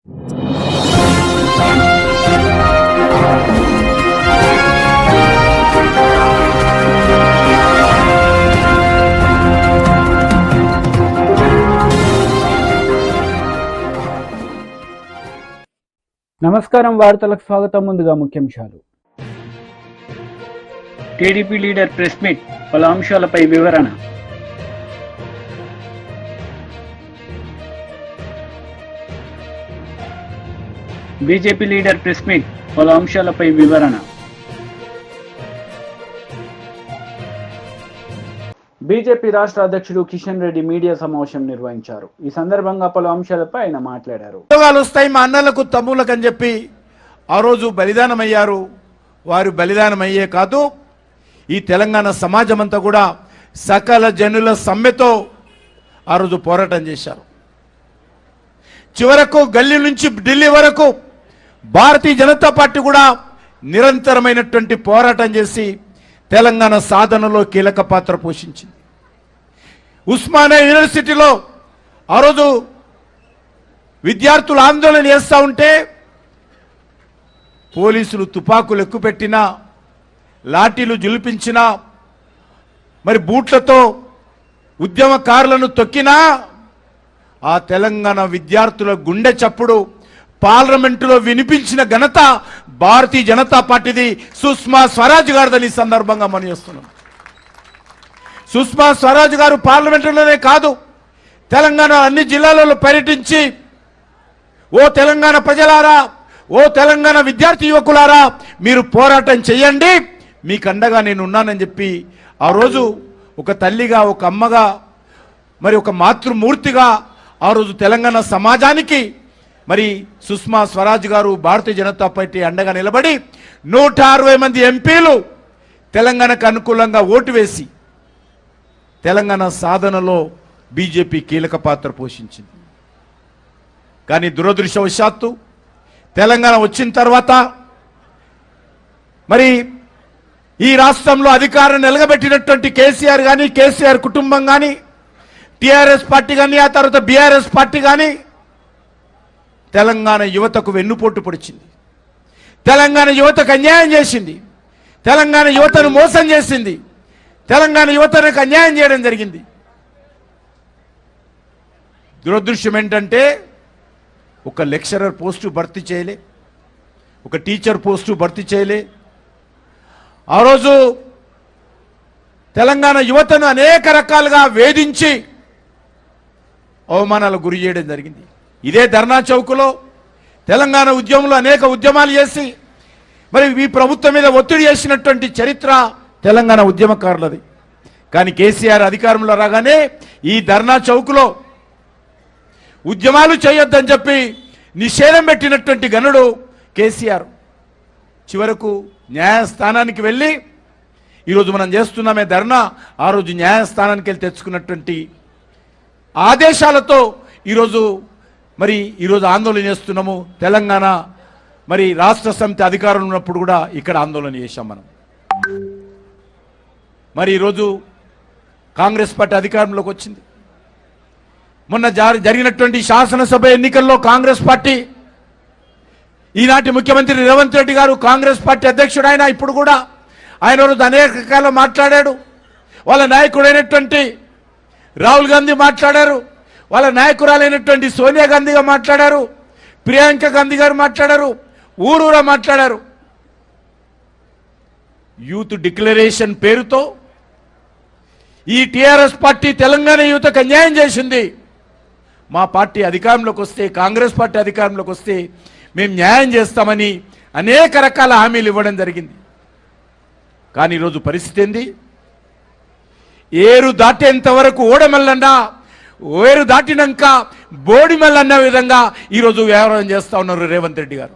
నమస్కారం, వార్తలకు స్వాగతం. ముందుగా ముఖ్యాంశాలు. టీడీపీ లీడర్ ప్రెస్ మీట్, పలు అంశాలపై వివరణ. బీజేపీ లీడర్ ప్రెస్ మీట్, పలు అంశాలపై వివరణ. బీజేపీ రాష్ట్ర అధ్యక్షుడు కిషన్ రెడ్డి మీడియా సమావేశం నిర్వహించారు. ఈ సందర్భంగా పలు అంశాలపై ఆయన మాట్లాడారు. ఉద్యోగాలు వస్తాయి మా అన్నలకు తమ్ములకు అని చెప్పి ఆ రోజు బలిదానం అయ్యారు. వారు బలిదానం అయ్యే కాదు, ఈ తెలంగాణ సమాజం అంతా కూడా సకల జనుల సమ్మెతో ఆ రోజు పోరాటం చేశారు. చివరకు గల్లీ నుంచి ఢిల్లీ వరకు భారతీయ జనతా పార్టీ కూడా నిరంతరమైనటువంటి పోరాటం చేసి తెలంగాణ సాధనలో కీలక పాత్ర పోషించింది. ఉస్మానియా యూనివర్సిటీలో ఆ రోజు విద్యార్థులు ఆందోళన చేస్తూ ఉంటే పోలీసులు తుపాకులు ఎక్కుపెట్టినా, లాఠీలు జులిపించినా, మరి బూట్లతో ఉద్యమకారులను తొక్కినా ఆ తెలంగాణ విద్యార్థుల గుండె చప్పుడు పార్లమెంటులో వినిపించిన ఘనత భారతీయ జనతా పార్టీది, సుష్మా స్వరాజ్ గారిదని సందర్భంగా మనం చేస్తున్నాం. సుష్మా స్వరాజ్ గారు పార్లమెంటులోనే కాదు, తెలంగాణ అన్ని జిల్లాలలో పర్యటించి, ఓ తెలంగాణ ప్రజలారా, ఓ తెలంగాణ విద్యార్థి యువకులారా, మీరు పోరాటం చేయండి, మీకు అండగా నేను ఉన్నానని చెప్పి ఆ రోజు ఒక తల్లిగా, ఒక అమ్మగా, మరి ఒక మాతృమూర్తిగా ఆ రోజు తెలంగాణ సమాజానికి మరి సుష్మా స్వరాజ్ గారు భారతీయ జనతా పార్టీ అండగా నిలబడి 160 మంది ఎంపీలు తెలంగాణకు అనుకూలంగా ఓటు వేసి తెలంగాణ సాధనలో బీజేపీ కీలక పాత్ర పోషించింది. కానీ దురదృష్టవశాత్తు తెలంగాణ వచ్చిన తర్వాత మరి ఈ రాష్ట్రంలో అధికారం నిలగబెట్టినటువంటి కేసీఆర్ కానీ, కేసీఆర్ కుటుంబం కానీ, టీఆర్ఎస్ పార్టీ కానీ, ఆ తర్వాత బీఆర్ఎస్ పార్టీ కానీ తెలంగాణ యువతకు వెన్నుపోటు పొడిచింది. తెలంగాణ యువతకు అన్యాయం చేసింది. తెలంగాణ యువతను మోసం చేసింది. తెలంగాణ యువతకు అన్యాయం చేయడం జరిగింది. దురదృష్టం ఏంటంటే ఒక లెక్చరర్ పోస్టు భర్తీ చేయలే, ఒక టీచర్ పోస్టు భర్తీ చేయలే. ఆ రోజు తెలంగాణ యువతను అనేక రకాలుగా వేధించి అవమానాలకు గురి చేయడం జరిగింది. ఇదే ధర్నా చౌక్లో తెలంగాణ ఉద్యమంలో అనేక ఉద్యమాలు చేసి మరి ఈ ప్రభుత్వం మీద ఒత్తిడి చేసినటువంటి చరిత్ర తెలంగాణ ఉద్యమకారులది. కానీ కేసీఆర్ అధికారంలో రాగానే ఈ ధర్నా చౌక్లో ఉద్యమాలు చేయొద్దని చెప్పి నిషేధం పెట్టినటువంటి గనుడు కేసీఆర్. చివరకు న్యాయస్థానానికి వెళ్ళి ఈరోజు మనం చేస్తున్నామే ధర్నా, ఆ రోజు న్యాయస్థానానికి వెళ్ళి తెచ్చుకున్నటువంటి ఆదేశాలతో ఈరోజు ఆందోళన చేస్తున్నాము. తెలంగాణ మరి రాష్ట్ర సమితి అధికారంలో ఉన్నప్పుడు కూడా ఇక్కడ ఆందోళన చేశాం మనం. మరి ఈరోజు కాంగ్రెస్ పార్టీ అధికారంలోకి వచ్చింది. మొన్న జరిగినటువంటి శాసనసభ ఎన్నికల్లో కాంగ్రెస్ పార్టీ, ఈనాటి ముఖ్యమంత్రి రేవంత్ రెడ్డి గారు కాంగ్రెస్ పార్టీ అధ్యక్షుడు, ఆయన ఇప్పుడు కూడా ఆయన రోజు అనేక రకాల మాట్లాడాడు. వాళ్ళ నాయకుడైనటువంటి రాహుల్ గాంధీ మాట్లాడారు, వాళ్ళ నాయకురాలైనటువంటి సోనియా గాంధీగా మాట్లాడారు, ప్రియాంక గాంధీ గారు మాట్లాడారు, ఊరూరా మాట్లాడారు. యూత్ డిక్లరేషన్ పేరుతో ఈ టీఆర్ఎస్ పార్టీ తెలంగాణ యువతకు అన్యాయం చేసింది. మా పార్టీ అధికారంలోకి వస్తే, కాంగ్రెస్ పార్టీ అధికారంలోకి వస్తే మేము న్యాయం చేస్తామని అనేక రకాల హామీలు ఇవ్వడం జరిగింది. కానీ ఈరోజు పరిస్థితి ఏంది? ఏరు దాటేంత వరకు ఓడమల్లన్నా, ఏరు దాటినాక బోడిమల్ అన్న విధంగా ఈరోజు వ్యవహారం చేస్తూ ఉన్నారు రేవంత్ రెడ్డి గారు.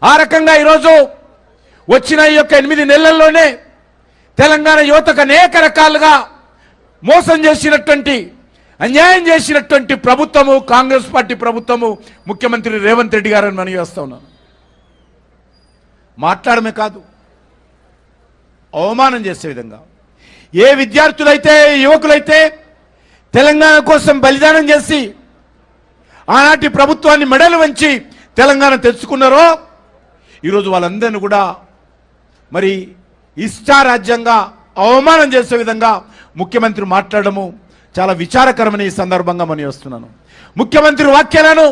ఆ రకంగా ఈరోజు వచ్చిన ఈ యొక్క 8 నెలల్లోనే తెలంగాణ యువతకు అనేక రకాలుగా మోసం చేసినటువంటి, అన్యాయం చేసినటువంటి ప్రభుత్వము కాంగ్రెస్ పార్టీ ప్రభుత్వము, ముఖ్యమంత్రి రేవంత్ రెడ్డి గారని మనం చేస్తా ఉన్నాను. మాట్లాడమే కాదు, అవమానం చేసే విధంగా ఏ విద్యార్థులైతే, యువకులైతే తెలంగాణ కోసం బలిదానం చేసి ఆనాటి ప్రభుత్వాన్ని మెడలు వంచి తెలంగాణ తెచ్చుకున్నారో ఈరోజు వాళ్ళందరినీ కూడా మరి ఇష్టారాజ్యంగా అవమానం చేసే విధంగా ముఖ్యమంత్రి మాట్లాడము చాలా విచారకరమని ఈ సందర్భంగా మనం వస్తున్నాను. ముఖ్యమంత్రి వాక్యాలను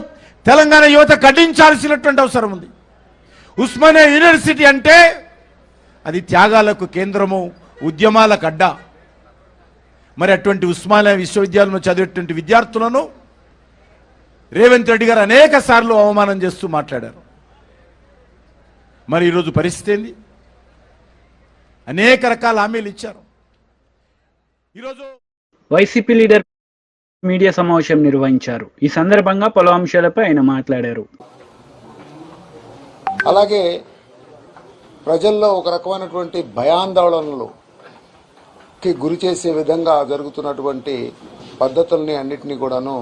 తెలంగాణ యువత ఖండించాల్సినటువంటి అవసరం ఉంది. ఉస్మానియా యూనివర్సిటీ అంటే అది త్యాగాలకు కేంద్రము, ఉద్యమాలకు అడ్డా. మరి అటువంటి ఉస్మానియా విశ్వవిద్యాలయంలో చదివేటువంటి విద్యార్థులను రేవంత్ రెడ్డి గారు అనేక సార్లు అవమానం చేస్తూ మాట్లాడారు. మరి ఈరోజు పరిస్థితి ఏంది? అనేక రకాల హామీలు ఇచ్చారు. ఈరోజు వైసీపీ లీడర్ మీడియా సమావేశం నిర్వహించారు. ఈ సందర్భంగా పలు అంశాలపై ఆయన మాట్లాడారు. అలాగే ప్రజల్లో ఒక రకమైనటువంటి భయాందోళనలుకి గురి చేసే విధంగా జరుగుతున్నటువంటి పద్ధతుల్ని అన్నిటినీ కూడాను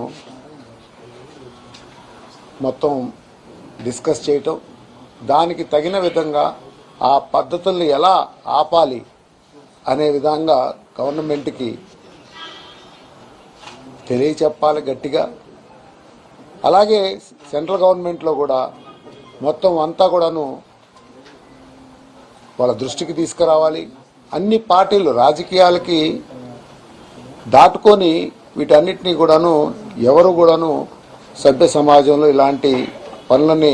మొత్తం డిస్కస్ చేయటం, దానికి తగిన విధంగా ఆ పద్ధతుల్ని ఎలా ఆపాలి అనే విధంగా గవర్నమెంట్కి తెలియచెప్పాలి గట్టిగా. అలాగే సెంట్రల్ గవర్నమెంట్లో కూడా మొత్తం అంతా కూడాను వాళ్ళ దృష్టికి తీసుకురావాలి. అన్ని పార్టీలు రాజకీయాలకి దాటుకొని వీటన్నిటినీ కూడాను ఎవరు కూడాను సభ్య సమాజంలో ఇలాంటి పనులని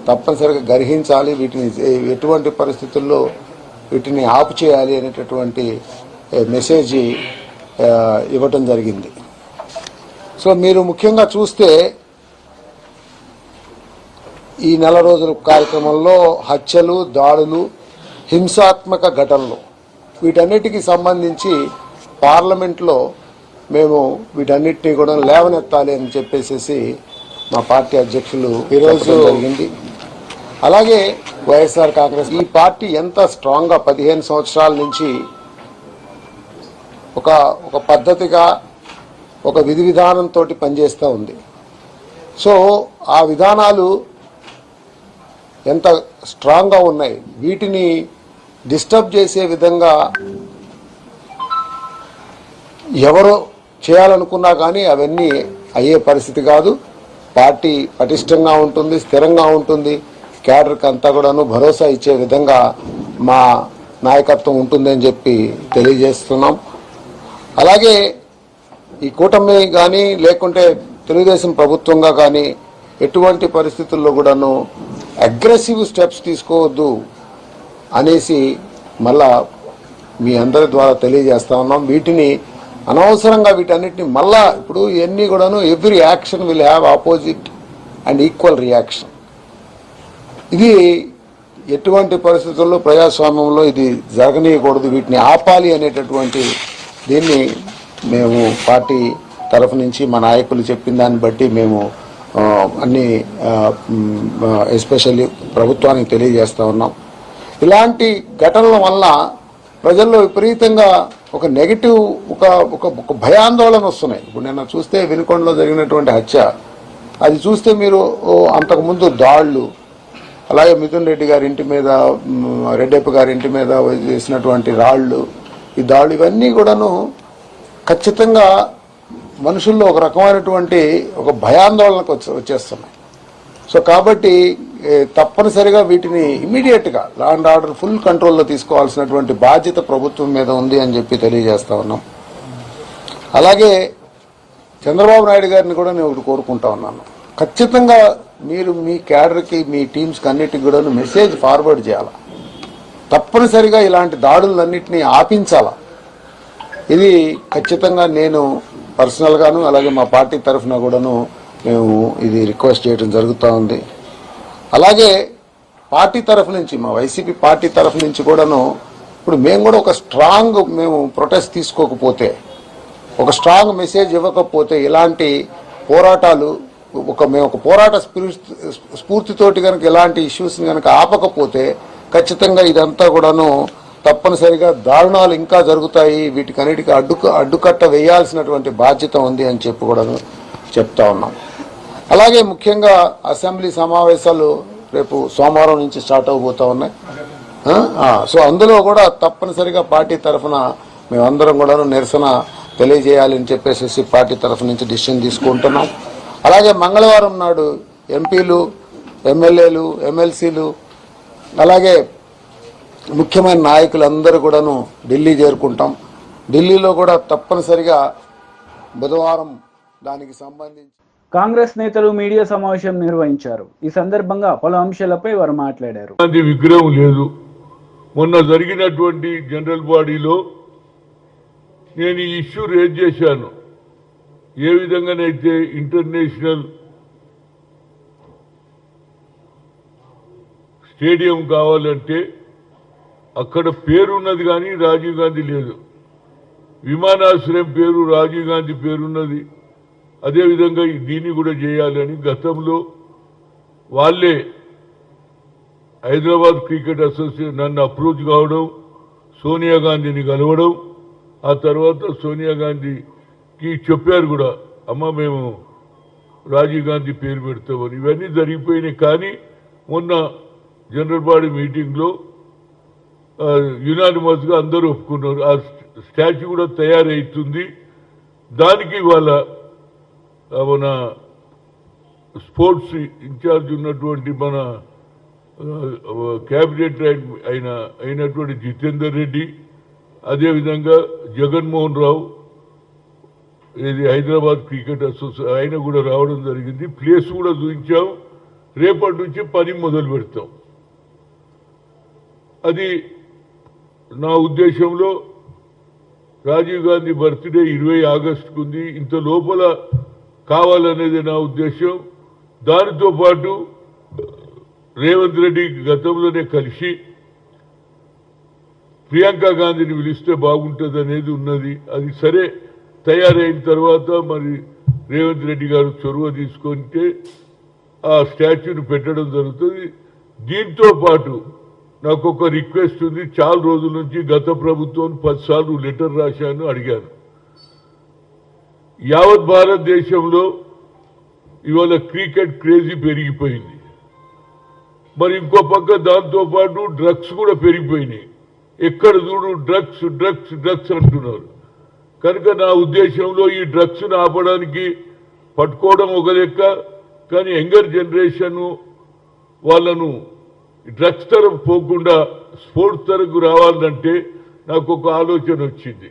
తప్పనిసరిగా గ్రహించాలి, వీటిని ఎటువంటి పరిస్థితుల్లో వీటిని ఆపు చేయాలి అనేటటువంటి మెసేజ్ ఇవ్వటం జరిగింది. సో మీరు ముఖ్యంగా చూస్తే ఈ నెల రోజుల కార్యక్రమంలో హత్యలు, దాడులు, హింసాత్మక ఘటనలు వీటన్నిటికీ సంబంధించి పార్లమెంట్లో మేము వీటన్నిటినీ కూడా లేవనెత్తాలి అని చెప్పేసి మా పార్టీ అధ్యక్షులు ఈరోజు జరిగింది. అలాగే వైఎస్ఆర్ కాంగ్రెస్ ఈ పార్టీ ఎంత స్ట్రాంగ్గా 15 సంవత్సరాల నుంచి ఒక పద్ధతిగా ఒక విధి విధానంతో పనిచేస్తూ ఉంది. సో ఆ విధానాలు ఎంత స్ట్రాంగ్గా ఉన్నాయి, వీటిని డిస్టర్బ్ చేసే విధంగా ఎవరో చేయాలనుకున్నా కానీ అవన్నీ అయ్యే పరిస్థితి కాదు. పార్టీ పటిష్టంగా ఉంటుంది, స్థిరంగా ఉంటుంది, క్యాడర్కి అంతా కూడాను భరోసా ఇచ్చే విధంగా మా నాయకత్వం ఉంటుందని చెప్పి తెలియజేస్తున్నాం. అలాగే ఈ కూటమి కానీ లేకుంటే తెలుగుదేశం ప్రభుత్వంగా కానీ ఎటువంటి పరిస్థితుల్లో కూడాను అగ్రెసివ్ స్టెప్స్ తీసుకోవద్దు అనేసి మళ్ళా మీ అందరి ద్వారా తెలియజేస్తా ఉన్నాం. వీటిని అనవసరంగా వీటన్నిటిని మళ్ళా ఇప్పుడు ఇవన్నీ కూడాను every action will have opposite and equal reaction. ఇది ఎటువంటి పరిస్థితుల్లో ప్రజాస్వామ్యంలో ఇది జరగనీయకూడదు, వీటిని ఆపాలి అనేటటువంటి దీన్ని మేము పార్టీ తరఫు నుంచి మా నాయకులు చెప్పిన దాన్ని బట్టి మేము అన్ని ఎస్పెషల్లీ ప్రభుత్వానికి తెలియజేస్తా ఉన్నాం. ఇలాంటి ఘటనల వల్ల ప్రజల్లో విపరీతంగా ఒక నెగిటివ్ ఒక భయాందోళన వస్తున్నాయి. ఇప్పుడు నిన్న చూస్తే వినుకొండలో జరిగినటువంటి హత్య, అది చూస్తే మీరు అంతకుముందు దాడులు, అలాగే మిథున్ రెడ్డి గారి ఇంటి మీద, రెడ్డప్ప గారి ఇంటి మీద వేసినటువంటి రాళ్లు, ఈ దాడులు ఇవన్నీ కూడాను ఖచ్చితంగా మనుషుల్లో ఒక రకమైనటువంటి ఒక భయాందోళనకు వచ్చేస్తున్నాయి. సో కాబట్టి తప్పనిసరిగా వీటిని ఇమీడియట్గా లా అండ్ ఆర్డర్ ఫుల్ కంట్రోల్లో తీసుకోవాల్సినటువంటి బాధ్యత ప్రభుత్వం మీద ఉంది అని చెప్పి తెలియజేస్తా ఉన్నాం. అలాగే చంద్రబాబు నాయుడు గారిని కూడా నేను ఒకటి కోరుకుంటా ఉన్నాను, ఖచ్చితంగా మీరు మీ క్యాడర్కి, మీ టీమ్స్కి అన్నిటికి కూడా మెసేజ్ ఫార్వర్డ్ చేయాలి. తప్పనిసరిగా ఇలాంటి దాడులన్నింటినీ ఆపించాలా. ఇది ఖచ్చితంగా నేను పర్సనల్గాను అలాగే మా పార్టీ తరఫున కూడాను మేము ఇది రిక్వెస్ట్ చేయడం జరుగుతూ ఉంది. అలాగే పార్టీ తరఫు నుంచి, మా వైసీపీ పార్టీ తరఫు నుంచి కూడాను ఇప్పుడు మేము కూడా ఒక స్ట్రాంగ్ మేము ప్రొటెస్ట్ తీసుకోకపోతే, ఒక స్ట్రాంగ్ మెసేజ్ ఇవ్వకపోతే, ఇలాంటి పోరాటాలు మేము ఒక పోరాట స్ఫూర్తితోటి కనుక ఇలాంటి ఇష్యూస్ని కనుక ఆపకపోతే ఖచ్చితంగా ఇదంతా కూడాను తప్పనిసరిగా దారుణాలు ఇంకా జరుగుతాయి, వీటికన్నిటికీ అడ్డుకట్ట వేయాల్సినటువంటి బాధ్యత ఉంది అని చెప్పి కూడా చెప్తా ఉన్నాం. అలాగే ముఖ్యంగా అసెంబ్లీ సమావేశాలు రేపు సోమవారం నుంచి స్టార్ట్ అవబోతా ఉన్నాయి. సో అందులో కూడా తప్పనిసరిగా పార్టీ తరఫున మేమందరం కూడా నిరసన తెలియజేయాలని చెప్పేసి పార్టీ తరఫు నుంచి డిసిషన్ తీసుకుంటున్నాం. అలాగే మంగళవారం నాడు ఎంపీలు, ఎమ్మెల్యేలు, ఎమ్మెల్సీలు అలాగే ముఖ్యమైన నాయకులందరూ కూడాను ఢిల్లీ చేరుకుంటాం. ఢిల్లీలో కూడా తప్పనిసరిగా బుధవారం దానికి సంబంధించి కాంగ్రెస్ నేతలు మీడియా సమావేశం నిర్వహించారు. ఈ సందర్భంగా పలు అంశాలపై వారు మాట్లాడారు. విగ్రహం లేదు. మొన్న జరిగినటువంటి జనరల్ బాడీలో నేను ఈ ఇష్యూ రేజ్ చేశాను. ఏ విధంగానైతే ఇంటర్నేషనల్ స్టేడియం కావాలంటే అక్కడ పేరున్నది కానీ రాజీవ్ గాంధీ లేదు. విమానాశ్రయం పేరు రాజీవ్ గాంధీ పేరున్నది. అదేవిధంగా దీన్ని కూడా చేయాలని గతంలో వాళ్ళే హైదరాబాద్ క్రికెట్ అసోసియేషన్ నన్ను అప్రోచ్ కావడం, సోనియా గాంధీని కలవడం, ఆ తర్వాత సోనియా గాంధీకి చెప్పారు కూడా, అమ్మ మేము రాజీవ్ గాంధీ పేరు పెడతామని. ఇవన్నీ జరిగిపోయినాయి. కానీ మొన్న జనరల్ బాడీ మీటింగ్లో యునానిమస్గా అందరూ ఒప్పుకున్నారు. ఆ స్టాచ్యూ కూడా తయారవుతుంది. దానికి వాళ్ళ మన స్పోర్ట్స్ ఇన్ఛార్జ్ ఉన్నటువంటి మన క్యాబినెట్ అయినటువంటి జితేందర్ రెడ్డి, అదేవిధంగా జగన్మోహన్ రావు, ఇది హైదరాబాద్ క్రికెట్ అసోసియేషన్ ఆయన కూడా రావడం జరిగింది. ప్లేస్ కూడా చూపించాం. రేపటి నుంచి పని మొదలు పెడతాం. అది నా ఉద్దేశంలో రాజీవ్ గాంధీ బర్త్డే 20 ఆగస్టుకు ఉంది. ఇంత లోపల కావాలనేది నా ఉద్దేశం. దానితో పాటు రేవంత్ రెడ్డి గతంలోనే కలిసి ప్రియాంక గాంధీని పిలిస్తే బాగుంటుంది అనేది ఉన్నది. అది సరే తయారైన తర్వాత మరి రేవంత్ రెడ్డి గారు చొరవ తీసుకుంటే ఆ స్టాచ్యూని పెట్టడం జరుగుతుంది. దీంతో పాటు నాకు ఒక రిక్వెస్ట్ ఉంది. చాలా రోజుల నుంచి గత ప్రభుత్వం 10 సార్లు లెటర్ రాశాను, అడిగాను. యావత్ భారతదేశంలో ఇవాళ క్రికెట్ క్రేజీ పెరిగిపోయింది. మరి ఇంకో పక్క దాంతో పాటు డ్రగ్స్ కూడా పెరిగిపోయినాయి. ఎక్కడ చూడు డ్రగ్స్ డ్రగ్స్ డ్రగ్స్ అంటున్నారు. కనుక నా ఉద్దేశంలో ఈ డ్రగ్స్ను ఆపడానికి పట్టుకోవడం ఒక లెక్క, కానీ యంగర్ జనరేషన్ వాళ్ళను డ్రగ్స్ తరఫు పోకుండా స్పోర్ట్స్ తరఫు రావాలంటే నాకు ఒక ఆలోచన వచ్చింది.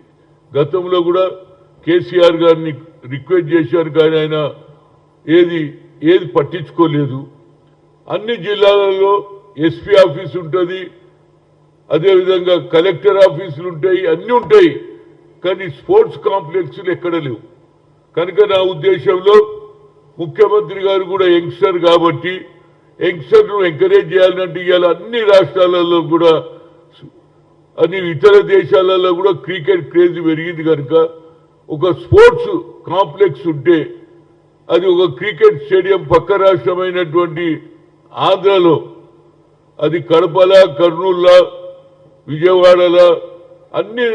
గతంలో కూడా కేసీఆర్ గారిని రిక్వెస్ట్ చేశారు, కానీ ఆయన ఏది పట్టించుకోలేదు. అన్ని జిల్లాలలో ఎస్పీ ఆఫీస్ ఉంటుంది, అదేవిధంగా కలెక్టర్ ఆఫీసులు ఉంటాయి, అన్నీ ఉంటాయి. కానీ స్పోర్ట్స్ కాంప్లెక్స్లు ఎక్కడ లేవు. కనుక నా ఉద్దేశంలో ముఖ్యమంత్రి గారు కూడా యంగ్స్టర్ కాబట్టి యంగ్స్టర్ను ఎంకరేజ్ చేయాలంటే ఇవాళ అన్ని రాష్ట్రాలలో కూడా అన్ని ఇతర దేశాలలో కూడా క్రికెట్ క్రేజ్ పెరిగింది. కనుక ఒక స్పోర్ట్స్ కాంప్లెక్స్ ఉంటే అది ఒక క్రికెట్ స్టేడియం పక్క రాష్ట్రమైనటువంటి ఆంధ్రలో అది కడపలా, కర్నూలులా, విజయవాడలా అన్ని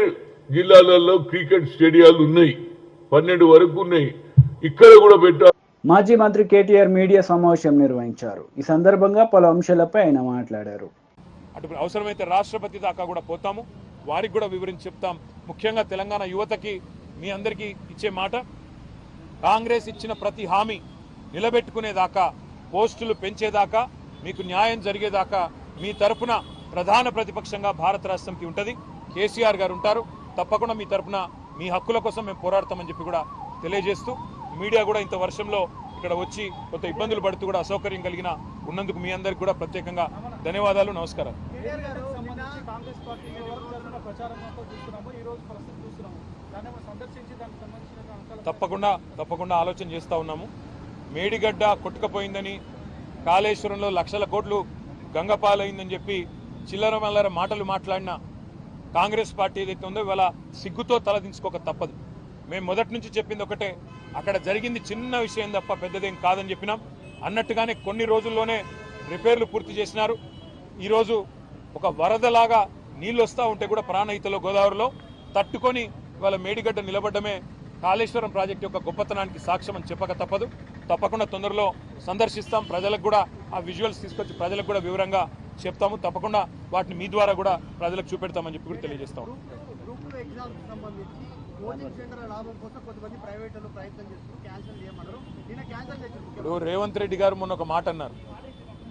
జిల్లాలలో క్రికెట్ స్టేడియాలు ఉన్నాయి. 12 వరకు ఉన్నాయి. ఇక్కడ కూడా పెట్టారు. మాజీ మంత్రి కేటీఆర్ మీడియా సమావేశం నిర్వహించారు. ఈ సందర్భంగా పలు అంశాలపై ఆయన మాట్లాడారు. అటు అవసరమైతే రాష్ట్రపతి దాకా కూడా పోతాము, వారికి కూడా వివరించి చెప్తాం. ముఖ్యంగా తెలంగాణ యువతకి మీ అందరికీ ఇచ్చే మాట, కాంగ్రెస్ ఇచ్చిన ప్రతి హామీ నిలబెట్టుకునేదాకా, పోస్టులు పెంచేదాకా, మీకు న్యాయం జరిగేదాకా మీ తరపున ప్రధాన ప్రతిపక్షంగా భారత రాష్ట్రంకి ఉంటుంది. కేసీఆర్ గారు ఉంటారు. తప్పకుండా మీ తరపున మీ హక్కుల కోసం మేము పోరాడతామని చెప్పి కూడా తెలియజేస్తూ, మీడియా కూడా ఇంత వర్షంలో ఇక్కడ వచ్చి కొంత ఇబ్బందులు పడుతూ కూడా అసౌకర్యం కలిగిన ఉన్నందుకు మీ అందరికీ కూడా ప్రత్యేకంగా ధన్యవాదాలు, నమస్కారం. తప్పకుండా ఆలోచన చేస్తూ ఉన్నాము. మేడిగడ్డ కొట్టుకుపోయిందని, కాళేశ్వరంలో లక్షల కోట్లు గంగపాలైందని చెప్పి చిల్లర మల్లర మాటలు మాట్లాడిన కాంగ్రెస్ పార్టీ ఏదైతే ఉందో ఇవాళ సిగ్గుతో తలదించుకోక తప్పదు. మేము మొదటి నుంచి చెప్పింది ఒకటే, అక్కడ జరిగింది చిన్న విషయం తప్ప పెద్దదేం కాదని చెప్పినాం. అన్నట్టుగానే కొన్ని రోజుల్లోనే రిపేర్లు పూర్తి చేసినారు. ఈరోజు ఒక వరదలాగా నీళ్ళు వస్తూ ఉంటే కూడా ప్రాణహితలో గోదావరిలో తట్టుకొని ఇవాళ మేడిగడ్డ నిలబడ్డమే కాళేశ్వరం ప్రాజెక్టు యొక్క గొప్పతనానికి సాక్ష్యం అని చెప్పక తప్పదు. తప్పకుండా తొందరలో సందర్శిస్తాం. ప్రజలకు కూడా ఆ విజువల్స్ తీసుకొచ్చి ప్రజలకు కూడా వివరంగా చెప్తాము. తప్పకుండా వాటిని మీ ద్వారా కూడా ప్రజలకు చూపెడతామని చెప్పి కూడా తెలియజేస్తాం. కోచింగ్ సెంటర్ లాభం కోసం కొంతమంది ప్రైవేట్లు ప్రయత్నం చేస్తున్నారు, క్యాన్సిల్ చేయమన్నారు. నిన్న క్యాన్సిల్ చేశారు. ఇప్పుడు రేవంత్ రెడ్డి గారు మొన్న ఒక మాట అన్నారు,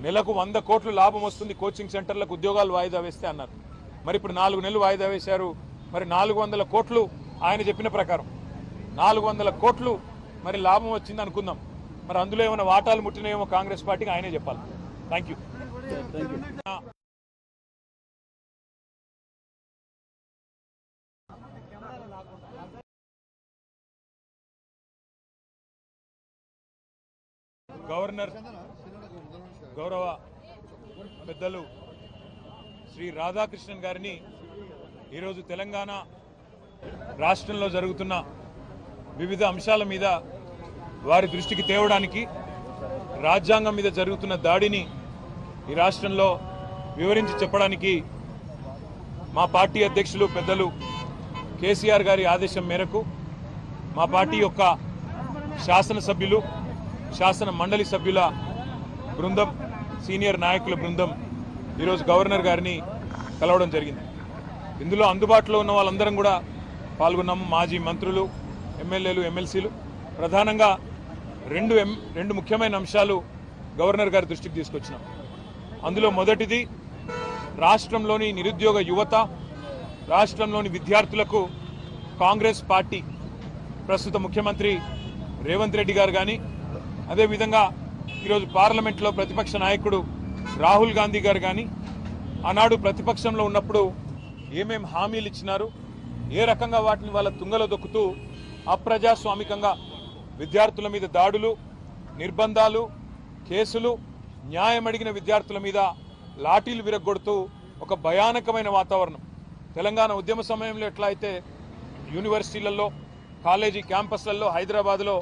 నెలకు 100 కోట్లు లాభం వస్తుంది కోచింగ్ సెంటర్లకు ఉద్యోగాలు వాయిదా వేస్తే అన్నారు. మరి ఇప్పుడు 4 నెలలు వాయిదా వేశారు. మరి 400 కోట్లు ఆయన చెప్పిన ప్రకారం 400 కోట్లు మరి లాభం వచ్చింది అనుకుందాం. మరి అందులో ఏమైనా వాటాలు ముట్టినాయేమో కాంగ్రెస్ పార్టీకి ఆయనే చెప్పాలి. Thank you. గవర్నర్ గౌరవ పెద్దలు శ్రీ రాధాకృష్ణన్ గారిని ఈరోజు తెలంగాణ రాష్ట్రంలో జరుగుతున్న వివిధ అంశాల మీద వారి దృష్టికి తేవడానికి, రాజ్యాంగం మీద జరుగుతున్న దాడిని ఈ రాష్ట్రంలో వివరించి చెప్పడానికి మా పార్టీ అధ్యక్షులు పెద్దలు కేసీఆర్ గారి ఆదేశం మేరకు మా పార్టీ యొక్క శాసనసభ్యులు, శాసన మండలి సభ్యుల బృందం, సీనియర్ నాయకుల బృందం ఈరోజు గవర్నర్ గారిని కలవడం జరిగింది. ఇందులో అందుబాటులో ఉన్న వాళ్ళందరం కూడా పాల్గొన్నాము. మాజీ మంత్రులు, ఎమ్మెల్యేలు, ఎమ్మెల్సీలు. ప్రధానంగా రెండు ముఖ్యమైన అంశాలు గవర్నర్ గారి దృష్టికి తీసుకొచ్చినాం. అందులో మొదటిది, రాష్ట్రంలోని నిరుద్యోగ యువత, రాష్ట్రంలోని విద్యార్థులకు కాంగ్రెస్ పార్టీ, ప్రస్తుత ముఖ్యమంత్రి రేవంత్ రెడ్డి గారు కానీ, అదేవిధంగా ఈరోజు పార్లమెంట్లో ప్రతిపక్ష నాయకుడు రాహుల్ గాంధీ గారు కానీ ఆనాడు ప్రతిపక్షంలో ఉన్నప్పుడు ఏమేం హామీలు ఇచ్చినారు, ఏ రకంగా వాటిని వాళ్ళ తుంగలో దొక్కుతూ అప్రజాస్వామికంగా విద్యార్థుల మీద దాడులు, నిర్బంధాలు, కేసులు, న్యాయం అడిగిన విద్యార్థుల మీద లాఠీలు విరగొడుతూ ఒక భయానకమైన వాతావరణం. తెలంగాణ ఉద్యమ సమయంలో ఎట్లా అయితే యూనివర్సిటీలలో, కాలేజీ క్యాంపస్లలో, హైదరాబాద్లో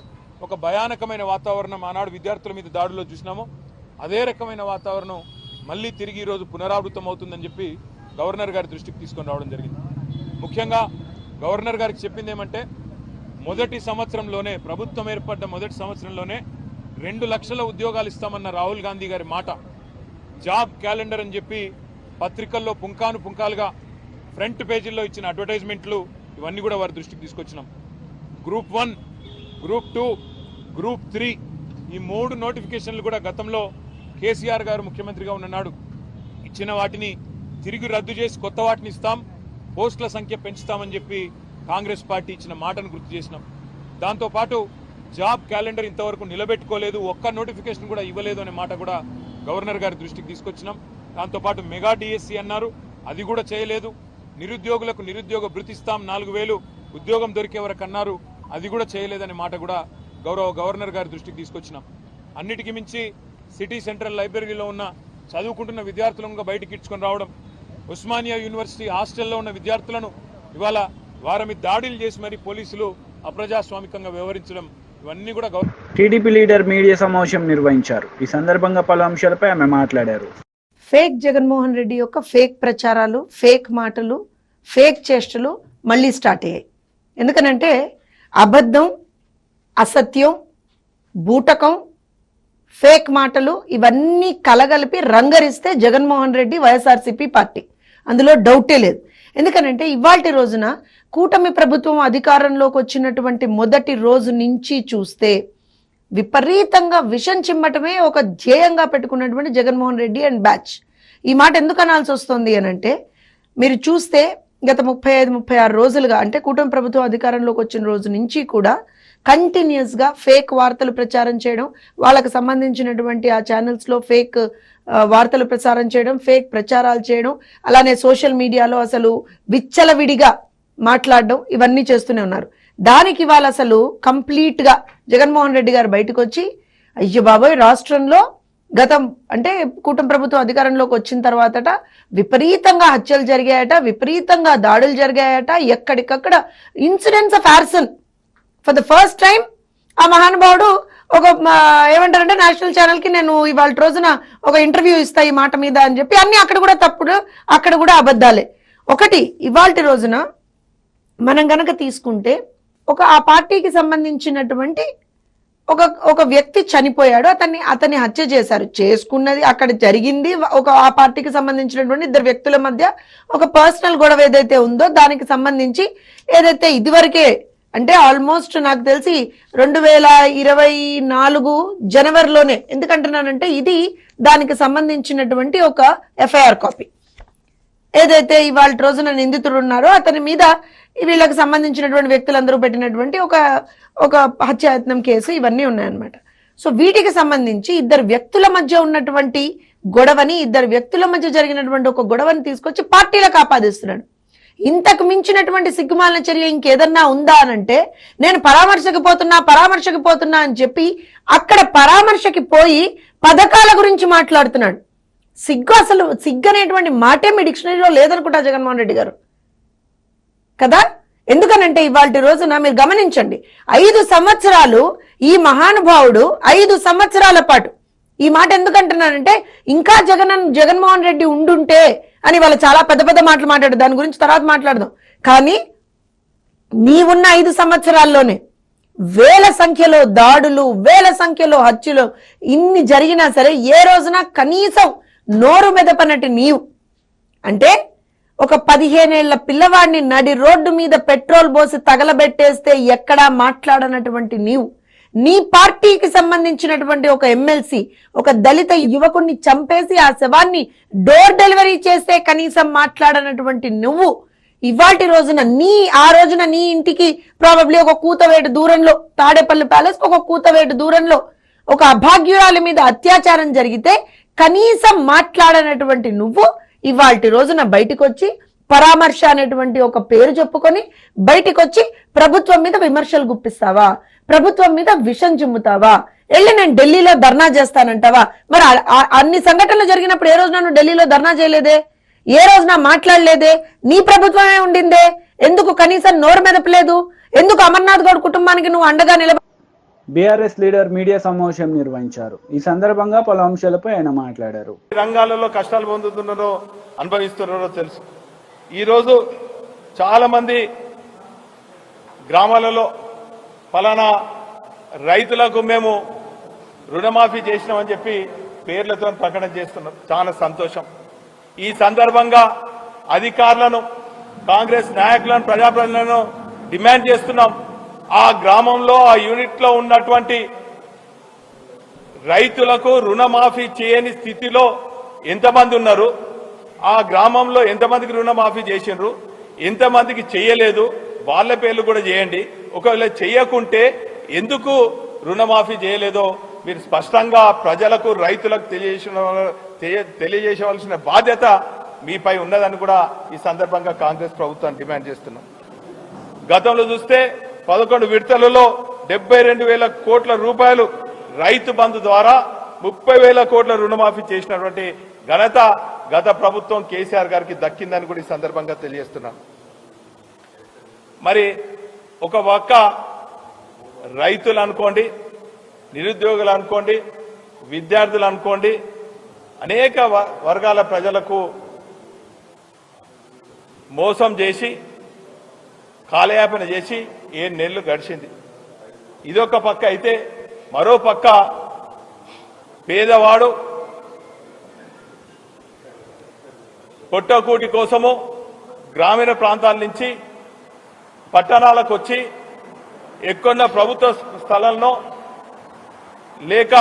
ఒక భయానకమైన వాతావరణం ఆనాడు విద్యార్థుల మీద దాడుల్లో చూసినామో, అదే రకమైన వాతావరణం మళ్ళీ తిరిగి ఈరోజు పునరావృతం అవుతుందని చెప్పి గవర్నర్ గారి దృష్టికి తీసుకొని రావడం జరిగింది. ముఖ్యంగా గవర్నర్ గారికి చెప్పింది ఏమంటే, మొదటి సంవత్సరంలోనే, ప్రభుత్వం ఏర్పడ్డ మొదటి సంవత్సరంలోనే 2 లక్షల ఉద్యోగాలు ఇస్తామన్న రాహుల్ గాంధీ గారి మాట, జాబ్ క్యాలెండర్ అని చెప్పి పత్రికల్లో పుంకాలుగా ఫ్రంట్ పేజీల్లో ఇచ్చిన అడ్వర్టైజ్మెంట్లు, ఇవన్నీ కూడా వారి దృష్టికి తీసుకొచ్చినాం. గ్రూప్ 1, గ్రూప్ 2, గ్రూప్ 3 ఈ 3 నోటిఫికేషన్లు కూడా గతంలో కేసీఆర్ గారు ముఖ్యమంత్రిగా ఉన్ననాడు ఇచ్చిన వాటిని తిరిగి రద్దు చేసి కొత్త వాటిని ఇస్తాం, పోస్టుల సంఖ్య పెంచుతామని చెప్పి కాంగ్రెస్ పార్టీ ఇచ్చిన మాటను గుర్తు చేసినాం. దాంతోపాటు జాబ్ క్యాలెండర్ ఇంతవరకు నిలబెట్టుకోలేదు, ఒక్క నోటిఫికేషన్ కూడా ఇవ్వలేదు అనే మాట కూడా గవర్నర్ గారి దృష్టికి తీసుకొచ్చినాం. దాంతోపాటు మెగా డిఎస్సి అన్నారు, అది కూడా చేయలేదు. నిరుద్యోగులకు నిరుద్యోగ భృతి ఇస్తాం 4000 ఉద్యోగం దొరికే వరకు అన్నారు, అది కూడా చేయలేదనే మాట కూడా గౌరవ గవర్నర్ గారి దృష్టికి తీసుకొచ్చినాం. అన్నిటికీ మించి సిటీ సెంట్రల్ లైబ్రరీలో ఉన్న చదువుకుంటున్న విద్యార్థులను బయటికి ఇడ్చుకొని రావడం, ఉస్మానియా యూనివర్సిటీ హాస్టల్లో ఉన్న విద్యార్థులను ఇవాళ వారి మీద దాడులు చేసి మరి పోలీసులు అప్రజాస్వామికంగా వ్యవహరించడం, ఇవన్నీ కూడా టీడీపీ లీడర్ మీడియా సమావేశం నిర్వహించారు. ఈ సందర్భంగా పలు అంశాలపై ఆమె మాట్లాడారు. ఫేక్ జగన్మోహన్ రెడ్డి యొక్క ఫేక్ ప్రచారాలు, ఫేక్ మాటలు, ఫేక్ చేష్టలు మళ్ళీ స్టార్ట్ అయ్యాయి. ఎందుకనంటే అబద్ధం, అసత్యం, బూటకం, ఫేక్ మాటలు ఇవన్నీ కలగలిపి రంగరిస్తే జగన్మోహన్ రెడ్డి వైఎస్ఆర్సీపీ పార్టీ, అందులో డౌటే లేదు. ఎందుకనంటే ఇవాల్టి రోజున కూటమి ప్రభుత్వం అధికారంలోకి వచ్చినటువంటి మొదటి రోజు నుంచి చూస్తే విపరీతంగా విషం చిమ్మటమే ఒక ధ్యేయంగా పెట్టుకున్నటువంటి జగన్మోహన్ రెడ్డి అండ్ బ్యాచ్. ఈ మాట ఎందుకు అనాల్సి వస్తుంది అనంటే, మీరు చూస్తే గత 35-36 రోజులుగా, అంటే కూటమి ప్రభుత్వం అధికారంలోకి వచ్చిన రోజు నుంచి కూడా కంటిన్యూస్గా ఫేక్ వార్తలు ప్రచారం చేయడం, వాళ్ళకు సంబంధించినటువంటి ఆ ఛానల్స్లో ఫేక్ వార్తలు ప్రసారం చేయడం, ఫేక్ ప్రచారాలు చేయడం, అలానే సోషల్ మీడియాలో అసలు విచ్చలవిడిగా మాట్లాడడం, ఇవన్నీ చేస్తూనే ఉన్నారు. దానికి వాళ్ళు అసలు కంప్లీట్గా జగన్మోహన్ రెడ్డి గారు బయటకు వచ్చి, అయ్యో బాబోయ్ రాష్ట్రంలో గతం అంటే కూటమి ప్రభుత్వం అధికారంలోకి వచ్చిన తర్వాతట విపరీతంగా హత్యలు జరిగాయట, విపరీతంగా దాడులు జరిగాయట, ఎక్కడికక్కడ incidents of arson. For the first time ఆ మహానుభావుడు ఒక ఏమంటారంటే నేషనల్ ఛానల్కి నేను ఇవాళ రోజున ఒక ఇంటర్వ్యూ ఇస్తా ఈ మాట మీద అని చెప్పి, అన్ని అక్కడ కూడా తప్పుడు, అక్కడ కూడా అబద్ధాలే. ఒకటి ఇవాళ రోజున మనం గనక తీసుకుంటే, ఆ పార్టీకి సంబంధించినటువంటి ఒక వ్యక్తి చనిపోయాడు, అతన్ని హత్య చేశారు. చేసుకున్నది అక్కడ జరిగింది ఆ పార్టీకి సంబంధించినటువంటి ఇద్దరు వ్యక్తుల మధ్య ఒక పర్సనల్ గొడవ ఏదైతే ఉందో దానికి సంబంధించి ఏదైతే ఇదివరకే అంటే ఆల్మోస్ట్ నాకు తెలిసి 2024 జనవరిలోనే, ఎందుకంటున్నానంటే ఇది దానికి సంబంధించినటువంటి ఒక ఎఫ్ఐఆర్ కాపీ. ఏదైతే ఇవాళ రోజున నిందితుడు ఉన్నారో అతని మీద వీళ్ళకి సంబంధించినటువంటి వ్యక్తులందరూ పెట్టినటువంటి ఒక హత్యాయత్నం కేసు ఇవన్నీ ఉన్నాయన్నమాట. సో వీటికి సంబంధించి ఇద్దరు వ్యక్తుల మధ్య ఉన్నటువంటి గొడవని, ఇద్దరు వ్యక్తుల మధ్య జరిగినటువంటి ఒక గొడవని తీసుకొచ్చి పార్టీలకు ఆపాదిస్తున్నాడు. ఇంతకు మించినటువంటి సిగ్గుమాలిన చర్య ఇంకేదన్నా ఉందా అనంటే, నేను పరామర్శకు పోతున్నా అని చెప్పి అక్కడ పరామర్శకి పోయి పథకాల గురించి మాట్లాడుతున్నాడు. అసలు సిగ్గు అనేటువంటి మాటే మీ డిక్షనరీలో లేదనుకుంటా జగన్మోహన్ రెడ్డి గారు కదా. ఎందుకనంటే ఇవాళ రోజున మీరు గమనించండి, 5 సంవత్సరాలు ఈ మహానుభావుడు 5 సంవత్సరాల పాటు, ఈ మాట ఎందుకంటున్నానంటే ఇంకా జగన్మోహన్ రెడ్డి ఉండుంటే అని వాళ్ళు చాలా పెద్ద పెద్ద మాటలు మాట్లాడారు, దాని గురించి తర్వాత మాట్లాడదాం. కానీ నీవున్న 5 సంవత్సరాల్లోనే వేల సంఖ్యలో దాడులు, వేల సంఖ్యలో హత్యలు ఇన్ని జరిగినా సరే ఏ రోజున కనీసం నోరు మెదపనట్టు నీవు అంటే ఒక 15 ఏళ్ల పిల్లవాడిని నడి రోడ్డు మీద పెట్రోల్ పోసి తగలబెట్టేస్తే ఎక్కడా మాట్లాడనటువంటి నీవు, నీ పార్టీకి సంబంధించినటువంటి ఒక ఎమ్మెల్సీ ఒక దళిత యువకుడిని చంపేసి ఆ శవాన్ని డోర్ డెలివరీ చేస్తే కనీసం మాట్లాడనటువంటి నువ్వు ఇవాటి రోజున ఆ రోజున నీ ఇంటికి ప్రాబబ్లీ ఒక కూతవేటు దూరంలో, తాడేపల్లి ప్యాలెస్ ఒక కూతవేటు దూరంలో ఒక అభాగ్యురాలి మీద అత్యాచారం జరిగితే కనీసం మాట్లాడనటువంటి నువ్వు ఇవాల్టి రోజున బయటకు వచ్చి పరామర్శ అనేటువంటి ఒక పేరు చెప్పుకొని బయటకు వచ్చి ప్రభుత్వం మీద విమర్శలు గుప్పిస్తావా, ప్రభుత్వం మీద విషం చిమ్ముతావా, వెళ్ళి నేను ఢిల్లీలో ధర్నా చేస్తానంటావా? మరి అన్ని సంఘటనలు జరిగినప్పుడు ఏ రోజున నువ్వు ఢిల్లీలో ధర్నా చేయలేదే, ఏ రోజున మాట్లాడలేదే, నీ ప్రభుత్వమే ఉండిందే, ఎందుకు కనీసం నోరు మెదపలేదు, ఎందుకు అమర్నాథ్ గౌడ్ కుటుంబానికి నువ్వు అండగా నిలబ బీఆర్ఎస్ లీడర్ మీడియా సమావేశం నిర్వహించారు. ఈ సందర్భంగా పలు అంశాలపై ఆయన మాట్లాడారు. రంగాలలో కష్టాలు పొందుతున్నారో అనుభవిస్తున్నారో తెలుసు. ఈరోజు చాలా మంది గ్రామాలలో ఫలానా రైతులకు మేము రుణమాఫీ చేసినామని చెప్పి పేర్లతో ప్రకటన చేస్తున్నారు. చాలా సంతోషం. ఈ సందర్భంగా అధికారులను, కాంగ్రెస్ నాయకులను, ప్రజాప్రతినిధులను డిమాండ్ చేస్తున్నాం. ఆ గ్రామంలో, ఆ యూనిట్ లో ఉన్నటువంటి రైతులకు రుణమాఫీ చేయని స్థితిలో ఎంతమంది ఉన్నారు, ఆ గ్రామంలో ఎంతమందికి రుణమాఫీ చేసిండ్రు, ఎంతమందికి చేయలేదు, వాళ్ళ పేర్లు కూడా చేయండి. ఒకవేళ చేయకుంటే ఎందుకు రుణమాఫీ చేయలేదో మీరు స్పష్టంగా ప్రజలకు, రైతులకు తెలియజేయవలసిన బాధ్యత మీపై ఉన్నదని కూడా ఈ సందర్భంగా కాంగ్రెస్ ప్రభుత్వాన్ని డిమాండ్ చేస్తున్నాం. గతంలో చూస్తే 11 విడతలలో 72,000 కోట్ల రూపాయలు రైతు బంధు ద్వారా 30,000 కోట్ల రుణమాఫీ చేసినటువంటి ఘనత గత ప్రభుత్వం కేసీఆర్ గారికి దక్కిందని కూడా ఈ సందర్భంగా తెలియజేస్తున్నాను. మరి ఒక పక్క రైతులు అనుకోండి, నిరుద్యోగులు అనుకోండి, విద్యార్థులు అనుకోండి, అనేక వర్గాల ప్రజలకు మోసం చేసి కాలయాపన చేసి 7 నెలలు గడిచింది. ఇదొక పక్క అయితే, మరో పక్క పేదవాడు పొట్టకూటి కోసము గ్రామీణ ప్రాంతాల నుంచి పట్టణాలకు వచ్చి ఎక్కువ ప్రభుత్వ స్థలాల్లో లేక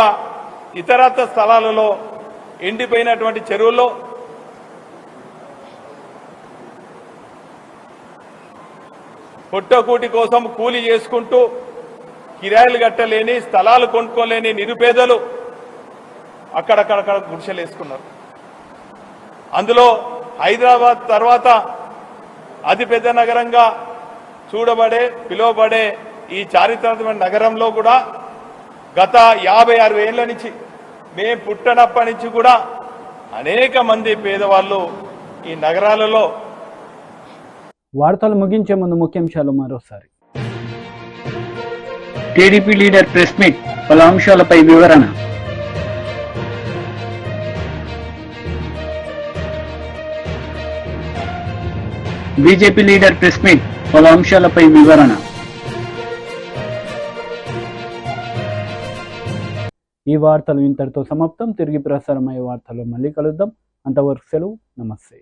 ఇతరత్ర స్థలాలలో ఎండిపోయినటువంటి చెరువుల్లో పొట్టకూటి కోసం కూలి చేసుకుంటూ కిరాయిలు కట్టలేని, స్థలాలు కొనుక్కోలేని నిరుపేదలు అక్కడక్కడక్కడ గుడిసెలు వేసుకున్నారు. అందులో హైదరాబాద్ తర్వాత అతిపెద్ద నగరంగా పిలువబడే ఈ చారిత్రాత్మక నగరంలో కూడా గత 50-60 ఏళ్ల నుంచి, మేము పుట్టనప్పటి నుంచి కూడా అనేక మంది పేదవాళ్ళు ఈ నగరాలలో. వార్తలు ముగించే ముందు ముఖ్యాంశాలు మరోసారి. టీడీపీ లీడర్ ప్రెస్ మీట్, పలు అంశాలపై వివరణ. బీజేపీ లీడర్ ప్రెస్ మీట్, పలు అంశాలపై వివరణ. ఈ వార్తలు ఇంతటితో సమాప్తం. తిరిగి ప్రసారమయ్యే వార్తల్లో మళ్ళీ కలుద్దాం. అంతవరకు సెలవు. నమస్తే.